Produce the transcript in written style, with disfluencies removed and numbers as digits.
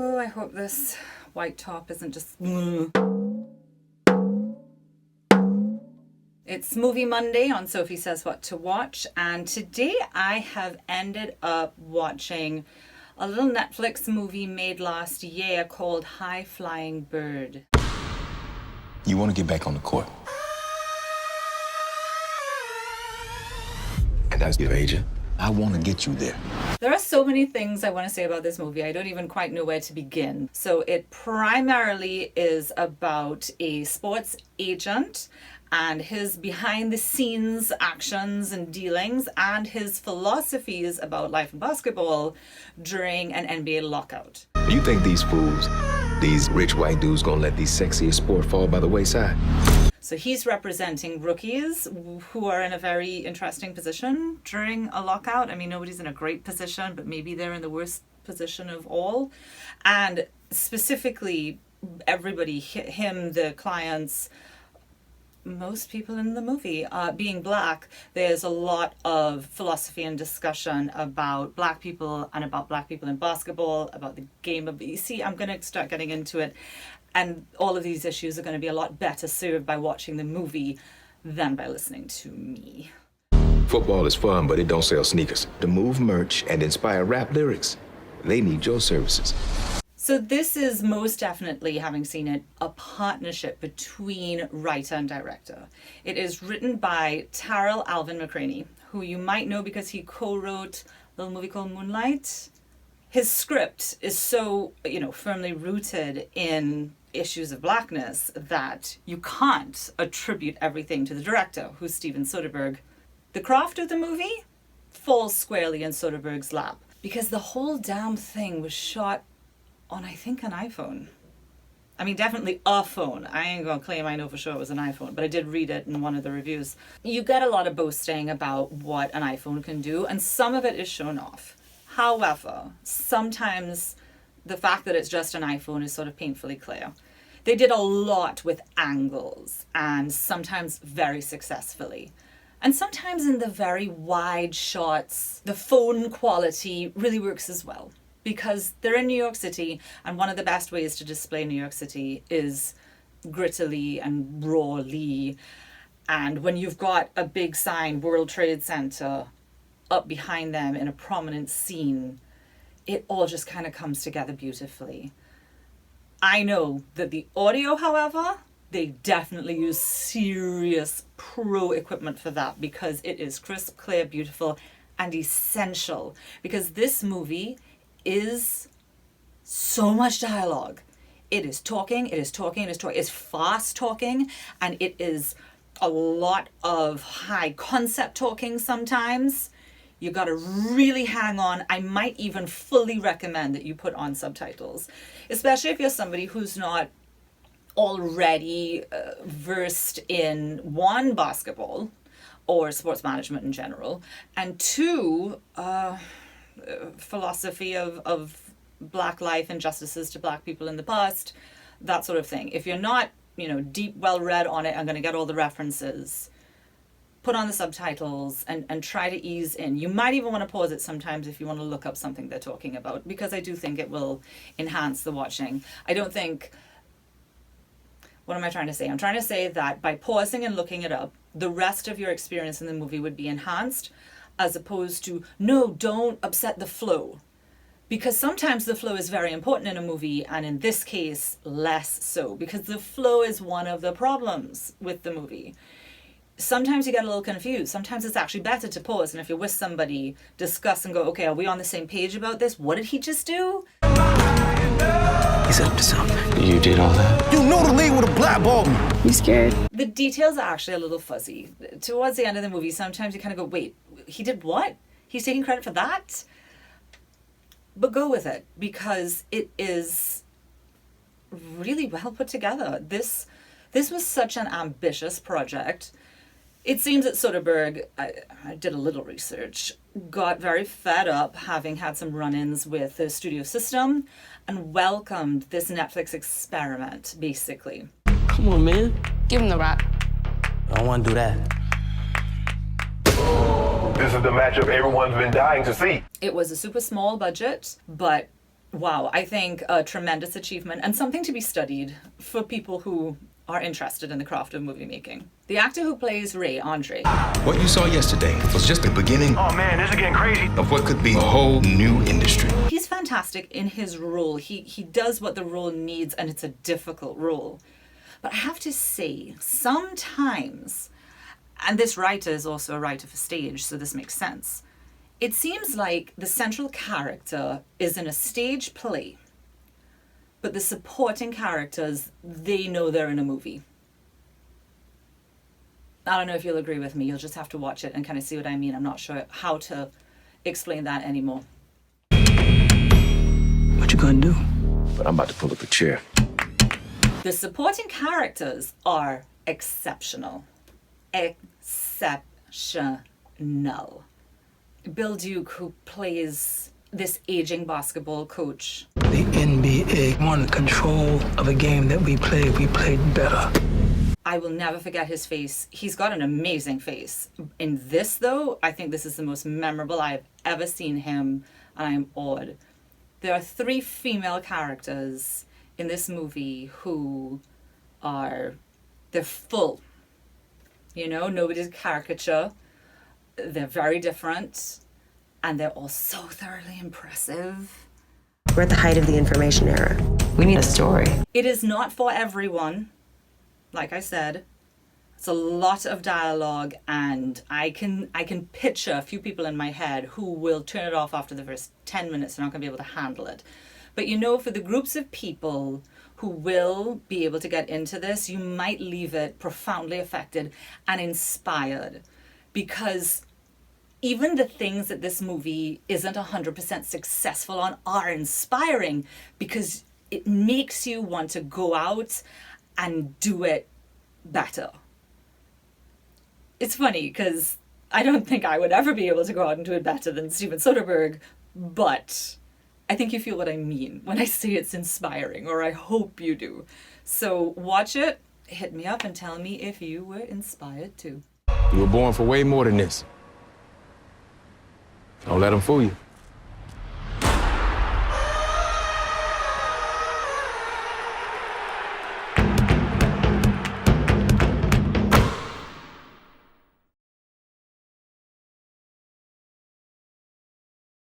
Oh, I hope this white top isn't just... It's Movie Monday on Sophie Says What to Watch, and today I have ended up watching a little Netflix movie made last year called High Flying Bird. You want to get back on the court. And as your agent, I want to get you there. There are so many things I want to say about this movie. I don't even quite know where to begin. So it primarily is about a sports agent and his behind-the-scenes actions and dealings and his philosophies about life in basketball during an NBA lockout. You think these fools, these rich white dudes, gonna let these sexiest sport fall by the wayside? So he's representing rookies who are in a very interesting position during a lockout. I mean, nobody's in a great position, but maybe they're in the worst position of all. And specifically, everybody, him, the clients, most people in the movie, being black, there's a lot of philosophy and discussion about black people and about black people in basketball, about the game of... You see, I'm going to start getting into it. And all of these issues are going to be a lot better served by watching the movie than by listening to me. Football is fun, but it don't sell sneakers. To move merch and inspire rap lyrics, they need your services. So this is most definitely, having seen it, a partnership between writer and director. It is written by Tarell Alvin McCraney, who you might know because he co-wrote a little movie called Moonlight. His script is so, firmly rooted in issues of blackness that you can't attribute everything to the director, who's Steven Soderbergh. The craft of the movie falls squarely in Soderbergh's lap because the whole damn thing was shot on, I think, an iPhone. I mean, definitely a phone. I ain't gonna claim I know for sure it was an iPhone, but I did read it in one of the reviews. You get a lot of boasting about what an iPhone can do, and some of it is shown off. However, sometimes the fact that it's just an iPhone is sort of painfully clear. They did a lot with angles, and sometimes very successfully. And sometimes in the very wide shots, the phone quality really works as well. Because they're in New York City, and one of the best ways to display New York City is grittily and rawly. And when you've got a big sign, World Trade Center, up behind them in a prominent scene, it all just kind of comes together beautifully. I know that the audio, however, they definitely use serious pro equipment for that because it is crisp, clear, beautiful, and essential. Because this movie is so much dialogue. It is talking, it is talking, it is talking. It's fast talking, and it is a lot of high concept talking sometimes. You gotta really hang on. I might even fully recommend that you put on subtitles, especially if you're somebody who's not already versed in one, basketball or sports management in general, and two, philosophy of black life, injustices to black people in the past, that sort of thing. If you're not, deep, well read on it, I'm going to get all the references. Put on the subtitles and try to ease in. You might even want to pause it sometimes if you want to look up something they're talking about, because I do think it will enhance the watching. I don't think... What am I trying to say? I'm trying to say that by pausing and looking it up, the rest of your experience in the movie would be enhanced, as opposed to, no, don't upset the flow. Because sometimes the flow is very important in a movie, and in this case, less so, because the flow is one of the problems with the movie. Sometimes you get a little confused. Sometimes it's actually better to pause, and if you're with somebody, discuss and go, okay, are we on the same page about this? What did he just do? He's up to something. You did all that? You know the league with a blackball me. You scared? The details are actually a little fuzzy. Towards the end of the movie, sometimes you kind of go, wait, he did what? He's taking credit for that? But go with it, because it is really well put together. This was such an ambitious project. It seems that Soderbergh, I did a little research, got very fed up having had some run-ins with the studio system and welcomed this Netflix experiment, basically. Come on, man. Give him the rock. I don't want to do that. This is the matchup everyone's been dying to see. It was a super small budget, but Wow, I think a tremendous achievement and something to be studied for people who are interested in the craft of movie making. The actor who plays Ray, André. What you saw yesterday was just the beginning Oh man, this is getting crazy. of what could be a whole new industry. He's fantastic in his role. He does what the role needs, and it's a difficult role. But I have to say, sometimes, and this writer is also a writer for stage, so this makes sense, it seems like the central character is in a stage play, but the supporting characters, they know they're in a movie. I don't know if you'll agree with me. You'll just have to watch it and kind of see what I mean. I'm not sure how to explain that anymore. What you gonna do? But I'm about to pull up a chair. The supporting characters are exceptional. Exceptional. Bill Duke, who plays this aging basketball coach. The NBA won control of a game that we played better. I will never forget his face. He's got an amazing face. In this, though, I think this is the most memorable I've ever seen him, and I am awed. There are 3 female characters in this movie who they're full. You know, nobody's a caricature. They're very different, and they're all so thoroughly impressive. We're at the height of the information era. We need a story. It is not for everyone. Like I said, it's a lot of dialogue, and I can picture a few people in my head who will turn it off after the first 10 minutes. They're not going to be able to handle it. But you know, for the groups of people who will be able to get into this, you might leave it profoundly affected and inspired, because even the things that this movie isn't 100% successful on are inspiring, because it makes you want to go out and do it better. It's funny because I don't think I would ever be able to go out and do it better than Steven Soderbergh, but I think you feel what I mean when I say it's inspiring, or I hope you do. So watch it, hit me up and tell me if you were inspired too. You were born for way more than this. Don't let them fool you.